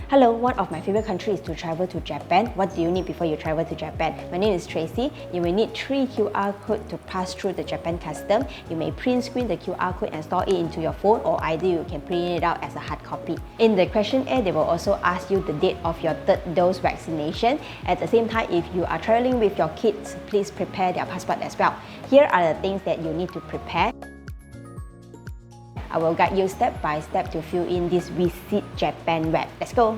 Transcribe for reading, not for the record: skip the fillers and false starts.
Hello, one of my favorite countries is to travel to Japan. What do you need before you travel to Japan? My name is Tracy. You will need 3 QR codes to pass through the Japan custom. You may print screen the QR code and store it into your phone, or either you can print it out as a hard copy. In the questionnaire, they will also ask you the date of your 3rd dose vaccination. At the same time, if you are traveling with your kids, please prepare their passport as well. Here are the things that you need to prepare. I will guide you step by step to fill in this Visit Japan web. Let's go!